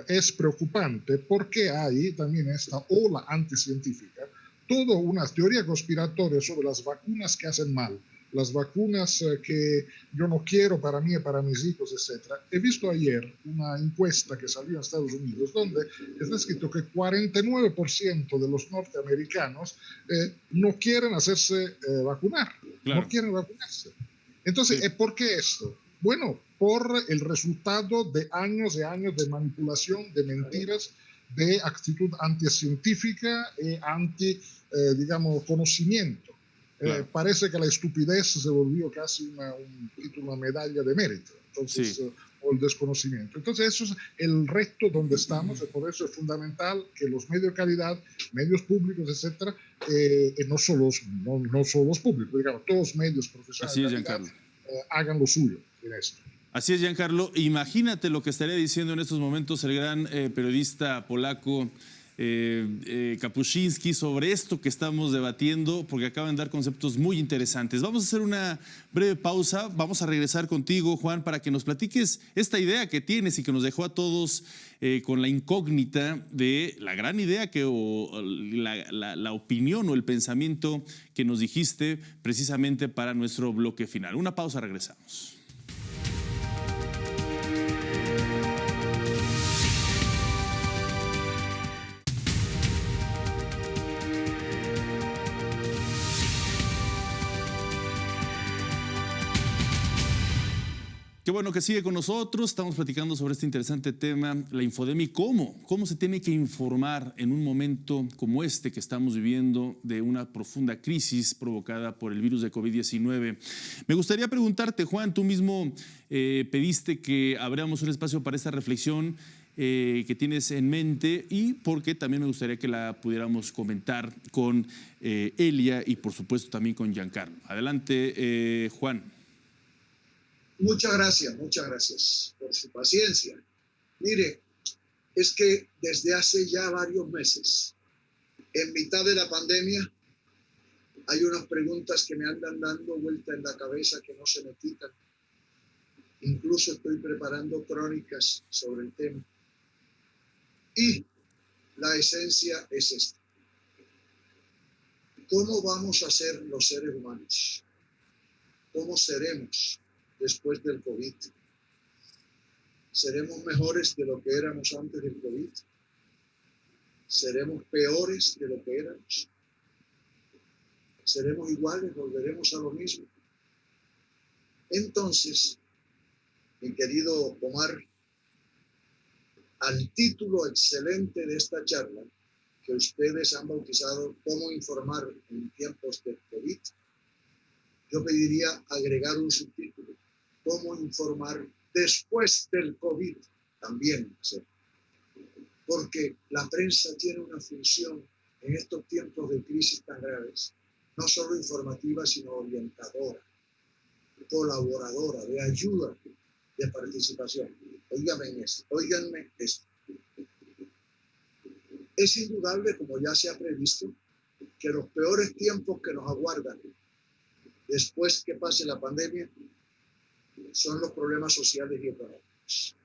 es preocupante porque hay también esta ola anticientífica, toda una teoría conspiratoria sobre las vacunas que hacen mal, las vacunas que yo no quiero para mí y para mis hijos, etc. He visto ayer una encuesta que salió en Estados Unidos donde está escrito que 49% de los norteamericanos no quieren hacerse vacunar,
Claro.
no quieren vacunarse. Entonces,
Sí.
¿por qué esto? Bueno, por el resultado de años y años de manipulación, de mentiras, de actitud anticientífica y digamos, conocimiento.
Claro.
Parece que la estupidez se volvió casi una medalla de mérito, entonces,
Sí.
o el desconocimiento. Entonces, eso es el reto donde estamos, y por eso es fundamental que los medios de calidad, medios públicos, etcétera, no solo los públicos, digamos, todos los medios profesionales
Así es,
de calidad,
Giancarlo.
hagan lo suyo en esto.
Así es, Giancarlo. Imagínate lo que estaría diciendo en estos momentos el gran periodista polaco Kapuscinski sobre esto que estamos debatiendo, porque acaban de dar conceptos muy interesantes. Vamos a hacer una breve pausa. Vamos a regresar contigo, Juan, para que nos platiques esta idea que tienes y que nos dejó a todos con la incógnita de la gran idea la opinión o el pensamiento que nos dijiste precisamente para nuestro bloque final. Una pausa, regresamos. Qué bueno que sigue con nosotros. Estamos platicando sobre este interesante tema, la infodemia y cómo se tiene que informar en un momento como este que estamos viviendo de una profunda crisis provocada por el virus de COVID-19. Me gustaría preguntarte, Juan, tú mismo pediste que abriéramos un espacio para esta reflexión que tienes en mente y porque también me gustaría que la pudiéramos comentar con Elia y por supuesto también con Giancarlo. Adelante, Juan.
Muchas gracias por su paciencia. Mire, es que desde hace ya varios meses, en mitad de la pandemia, hay unas preguntas que me andan dando vuelta en la cabeza que no se me quitan. Incluso estoy preparando crónicas sobre el tema. Y la esencia es esta. ¿Cómo vamos a ser los seres humanos? ¿Cómo seremos después del COVID? ¿Seremos mejores de lo que éramos antes del COVID? ¿Seremos peores de lo que éramos? ¿Seremos iguales? ¿Volveremos a lo mismo? Entonces, mi querido Omar, al título excelente de esta charla, que ustedes han bautizado "Cómo informar en tiempos de COVID", yo pediría agregar un subtítulo: "Cómo informar después del COVID", también, porque la prensa tiene una función en estos tiempos de crisis tan graves, no solo informativa, sino orientadora, colaboradora, de ayuda, de participación. Óiganme esto. Es indudable, como ya se ha previsto, que los peores tiempos que nos aguardan después que pase la pandemia son los problemas sociales y económicos.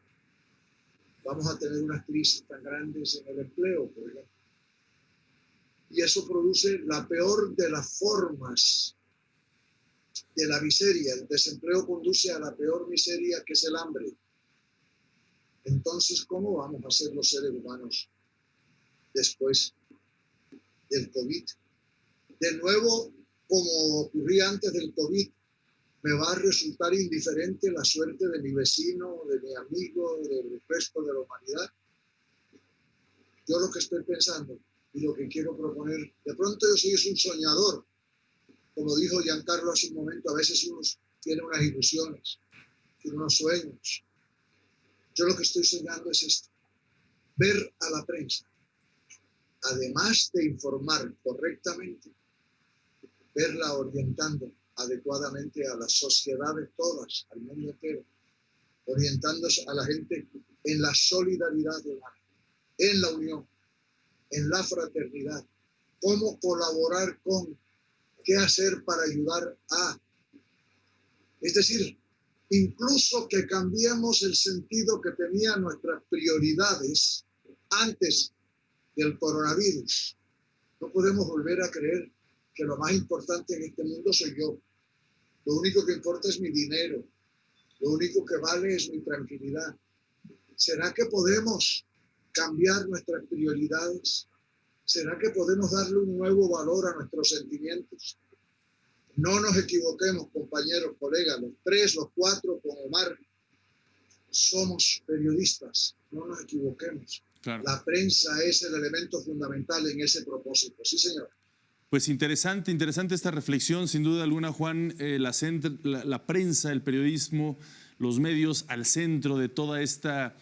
Vamos a tener unas crisis tan grandes en el empleo, por ejemplo. Y eso produce la peor de las formas de la miseria. El desempleo conduce a la peor miseria, que es el hambre. Entonces, ¿cómo vamos a ser los seres humanos después del COVID? De nuevo, como ocurría antes del COVID, me va a resultar indiferente la suerte de mi vecino, de mi amigo, del resto de la humanidad. Yo lo que estoy pensando y lo que quiero proponer, de pronto yo soy un soñador, como dijo Giancarlo hace un momento, a veces uno tiene unas ilusiones, tiene unos sueños. Yo lo que estoy soñando es esto: ver a la prensa, además de informar correctamente, verla orientando adecuadamente a las sociedades todas, al mundo entero, orientándose a la gente en la solidaridad humana, en la unión, en la fraternidad, cómo colaborar con, qué hacer para ayudar a. Es decir, incluso que cambiemos el sentido que tenían nuestras prioridades antes del coronavirus. No podemos volver a creer que lo más importante en este mundo soy yo. Lo único que importa es mi dinero. Lo único que vale es mi tranquilidad. ¿Será que podemos cambiar nuestras prioridades? ¿Será que podemos darle un nuevo valor a nuestros sentimientos? No nos equivoquemos, compañeros, colegas, los tres, los cuatro, con Omar, somos periodistas, no nos equivoquemos.
Claro.
La prensa es el elemento fundamental en ese propósito. Sí, señor.
Pues interesante esta reflexión, sin duda alguna, Juan. La prensa, el periodismo, los medios al centro de toda esta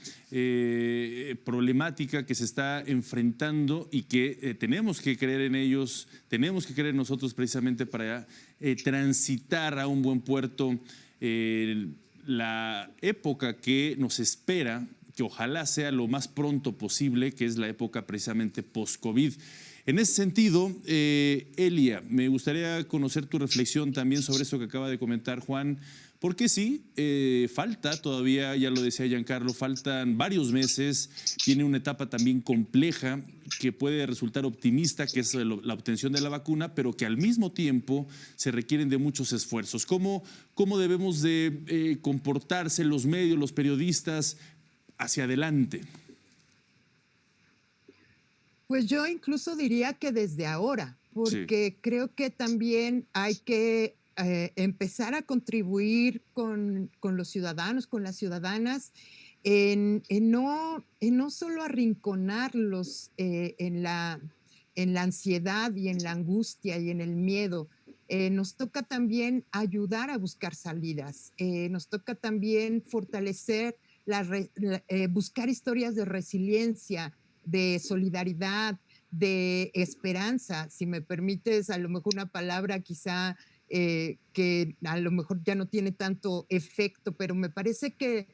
problemática que se está enfrentando y que tenemos que creer en ellos, tenemos que creer en nosotros precisamente para transitar a un buen puerto la época que nos espera, que ojalá sea lo más pronto posible, que es la época precisamente post-COVID. En ese sentido, Elia, me gustaría conocer tu reflexión también sobre esto que acaba de comentar Juan, porque sí, falta todavía, ya lo decía Giancarlo, faltan varios meses, tiene una etapa también compleja que puede resultar optimista, que es la obtención de la vacuna, pero que al mismo tiempo se requieren de muchos esfuerzos. ¿Cómo debemos de comportarse los medios, los periodistas hacia adelante?
Pues yo incluso diría que desde ahora, porque creo que también hay que empezar a contribuir con los ciudadanos, con las ciudadanas, en no solo arrinconarlos en la ansiedad y en la angustia y en el miedo. Nos toca también ayudar a buscar salidas, nos toca también fortalecer, buscar historias de resiliencia, de solidaridad, de esperanza, si me permites a lo mejor una palabra quizá que a lo mejor ya no tiene tanto efecto, pero me parece que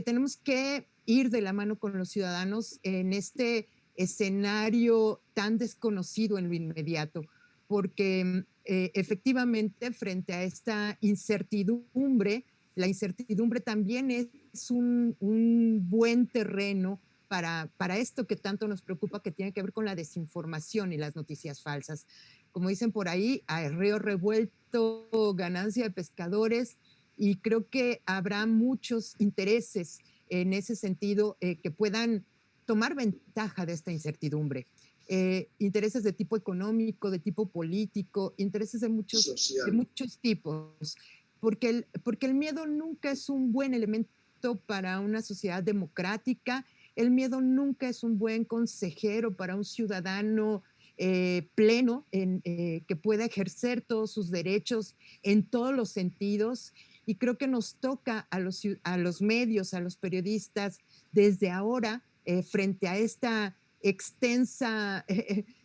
tenemos que ir de la mano con los ciudadanos en este escenario tan desconocido en lo inmediato, porque efectivamente frente a esta incertidumbre, la incertidumbre también es un buen terreno para esto que tanto nos preocupa, que tiene que ver con la desinformación y las noticias falsas. Como dicen por ahí, a río revuelto, ganancia de pescadores, y creo que habrá muchos intereses en ese sentido que puedan tomar ventaja de esta incertidumbre. Intereses de tipo económico, de tipo político, intereses de muchos tipos, porque el miedo nunca es un buen elemento para una sociedad democrática. El miedo nunca es un buen consejero para un ciudadano pleno, que pueda ejercer todos sus derechos en todos los sentidos. Y creo que nos toca a los medios, a los periodistas, desde ahora, frente a esta extensa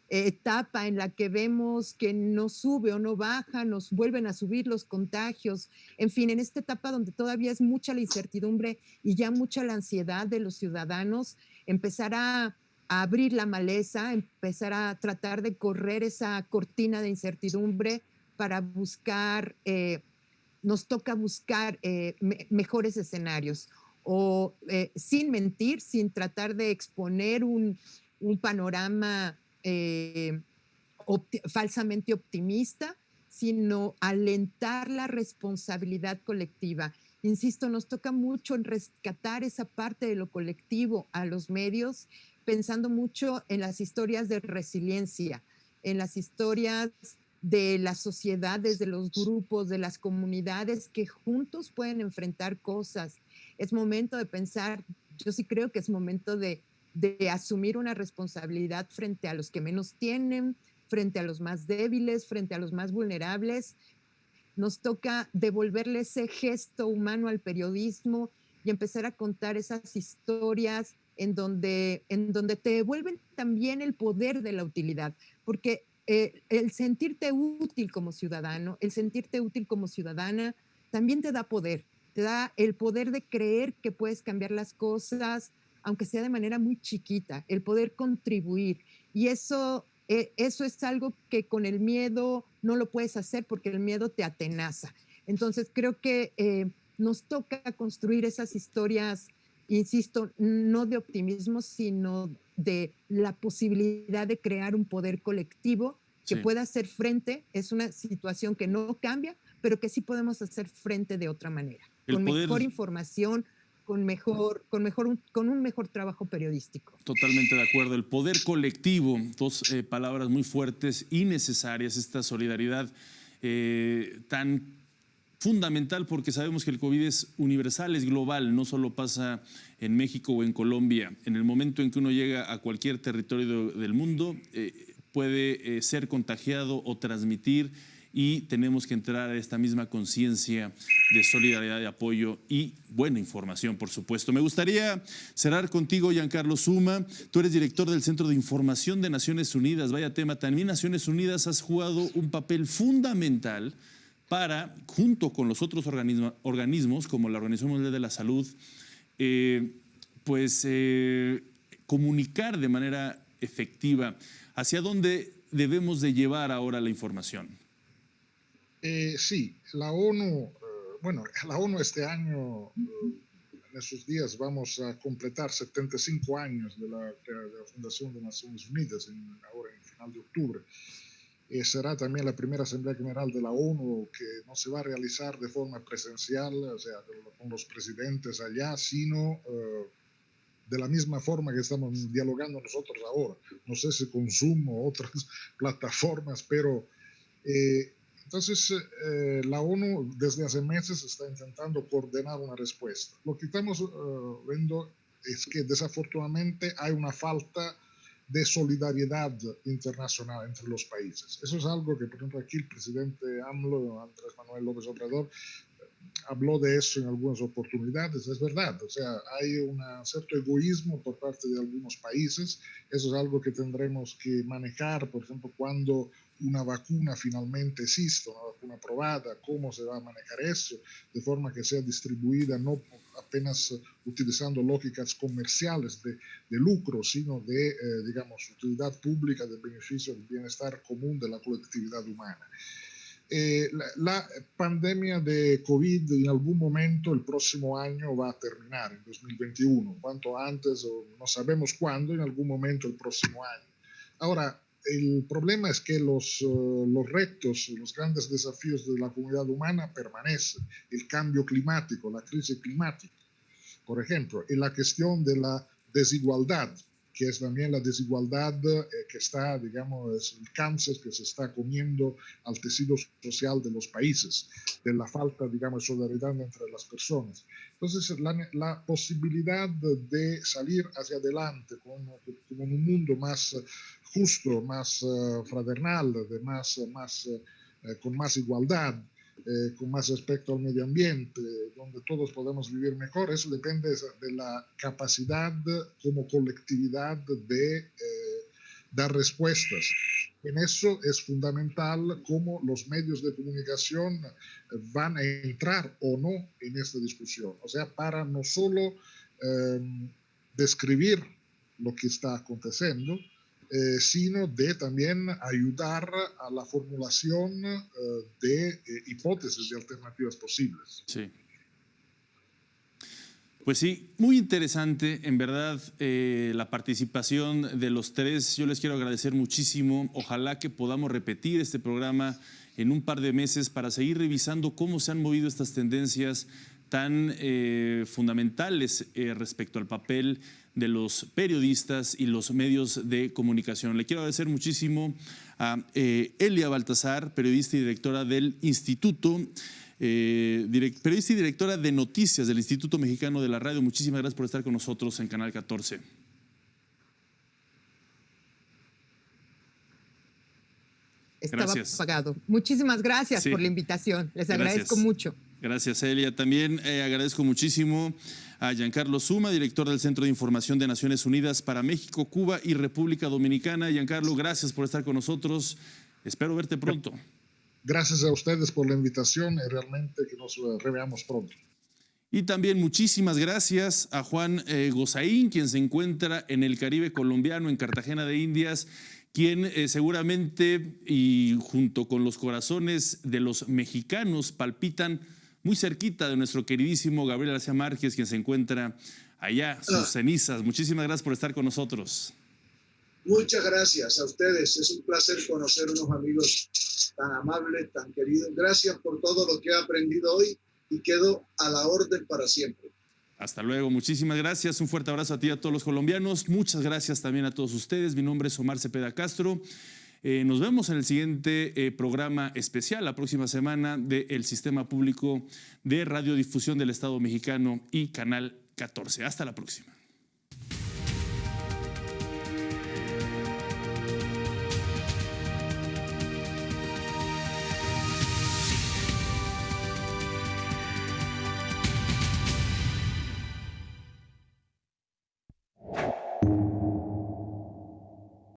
etapa en la que vemos que no sube o no baja, nos vuelven a subir los contagios, en fin, en esta etapa donde todavía es mucha la incertidumbre y ya mucha la ansiedad de los ciudadanos, empezar a abrir la maleza, empezar a tratar de correr esa cortina de incertidumbre para buscar, nos toca buscar mejores escenarios, o sin mentir, sin tratar de exponer un panorama falsamente optimista, sino alentar la responsabilidad colectiva. Insisto, nos toca mucho en rescatar esa parte de lo colectivo a los medios, pensando mucho en las historias de resiliencia, en las historias de las sociedades, de los grupos, de las comunidades que juntos pueden enfrentar cosas. Es momento de pensar, yo sí creo que es momento de asumir una responsabilidad frente a los que menos tienen, frente a los más débiles, frente a los más vulnerables. Nos toca devolverle ese gesto humano al periodismo y empezar a contar esas historias en donde te devuelven también el poder de la utilidad, porque el sentirte útil como ciudadano, el sentirte útil como ciudadana, también te da poder, te da el poder de creer que puedes cambiar las cosas, aunque sea de manera muy chiquita, el poder contribuir. Y eso es algo que con el miedo no lo puedes hacer porque el miedo te atenaza. Entonces creo que nos toca construir esas historias, insisto, no de optimismo, sino de la posibilidad de crear un poder colectivo que pueda hacer frente. Es una situación que no cambia, pero que sí podemos hacer frente de otra manera, con mejor información, con un mejor trabajo periodístico.
Totalmente de acuerdo. El poder colectivo, dos palabras muy fuertes y necesarias, esta solidaridad tan fundamental, porque sabemos que el COVID es universal, es global, no solo pasa en México o en Colombia. En el momento en que uno llega a cualquier territorio del mundo, puede ser contagiado o transmitir, y tenemos que entrar a esta misma conciencia de solidaridad, de apoyo y buena información, por supuesto. Me gustaría cerrar contigo, Giancarlo Suma. Tú eres director del Centro de Información de Naciones Unidas. Vaya tema, también Naciones Unidas has jugado un papel fundamental para, junto con los otros organismos como la Organización Mundial de la Salud, comunicar de manera efectiva hacia dónde debemos de llevar ahora la información.
Sí, la ONU, la ONU este año, en esos días vamos a completar 75 años de la Fundación de Naciones Unidas, ahora en final de octubre. Será también la primera Asamblea General de la ONU que no se va a realizar de forma presencial, o sea, con los presidentes allá, sino de la misma forma que estamos dialogando nosotros ahora. No sé si con Zoom o otras plataformas, pero... Entonces, la ONU desde hace meses está intentando coordinar una respuesta. Lo que estamos viendo es que desafortunadamente hay una falta de solidaridad internacional entre los países. Eso es algo que, por ejemplo, aquí el presidente AMLO, Andrés Manuel López Obrador, habló de eso en algunas oportunidades. Es verdad, o sea, hay un cierto egoísmo por parte de algunos países. Eso es algo que tendremos que manejar, por ejemplo, cuando una vacuna finalmente exista, una vacuna aprobada, cómo se va a manejar eso, de forma que sea distribuida no apenas utilizando lógicas comerciales de lucro, sino de, digamos, utilidad pública, de beneficio del bienestar común de la colectividad humana. La pandemia de COVID en algún momento el próximo año va a terminar, en 2021, cuanto antes, o no sabemos cuándo, en algún momento el próximo año. Ahora, el problema es que los retos, los grandes desafíos de la comunidad humana permanecen. El cambio climático, la crisis climática, por ejemplo, y la cuestión de la desigualdad, que es también la desigualdad que está, digamos, es el cáncer que se está comiendo al tejido social de los países, de la falta, digamos, de solidaridad entre las personas. Entonces, la posibilidad de salir hacia adelante con un mundo más justo, más fraternal, con más igualdad, con más respecto al medio ambiente, donde todos podemos vivir mejor, eso depende de la capacidad como colectividad de dar respuestas. En eso es fundamental cómo los medios de comunicación van a entrar o no en esta discusión. O sea, para no solo describir lo que está aconteciendo, sino de también ayudar a la formulación de hipótesis y alternativas posibles.
Sí. Pues sí, muy interesante, en verdad, la participación de los tres. Yo les quiero agradecer muchísimo. Ojalá que podamos repetir este programa en un par de meses para seguir revisando cómo se han movido estas tendencias tan fundamentales respecto al papel de los periodistas y los medios de comunicación. Le quiero agradecer muchísimo a Elia Baltasar, periodista y directora del Instituto, periodista y directora de noticias del Instituto Mexicano de la Radio. Muchísimas gracias por estar con nosotros en Canal 14.
Estaba apagado. Muchísimas gracias por la invitación. Les agradezco mucho.
Gracias, Elia. También agradezco muchísimo a Giancarlo Suma, director del Centro de Información de Naciones Unidas para México, Cuba y República Dominicana. Giancarlo, gracias por estar con nosotros. Espero verte pronto.
Gracias a ustedes por la invitación y realmente que nos reveamos pronto.
Y también muchísimas gracias a Juan Gozaín, quien se encuentra en el Caribe colombiano, en Cartagena de Indias, quien seguramente y junto con los corazones de los mexicanos palpitan muy cerquita de nuestro queridísimo Gabriel García Márquez, quien se encuentra allá, sus cenizas. Muchísimas gracias por estar con nosotros.
Muchas gracias a ustedes. Es un placer conocer unos amigos tan amables, tan queridos. Gracias por todo lo que he aprendido hoy y quedo a la orden para siempre.
Hasta luego, muchísimas gracias. Un fuerte abrazo a ti y a todos los colombianos. Muchas gracias también a todos ustedes. Mi nombre es Omar Cepeda Castro. Nos vemos en el siguiente programa especial la próxima semana del Sistema Público de Radiodifusión del Estado Mexicano y Canal 14. Hasta la próxima.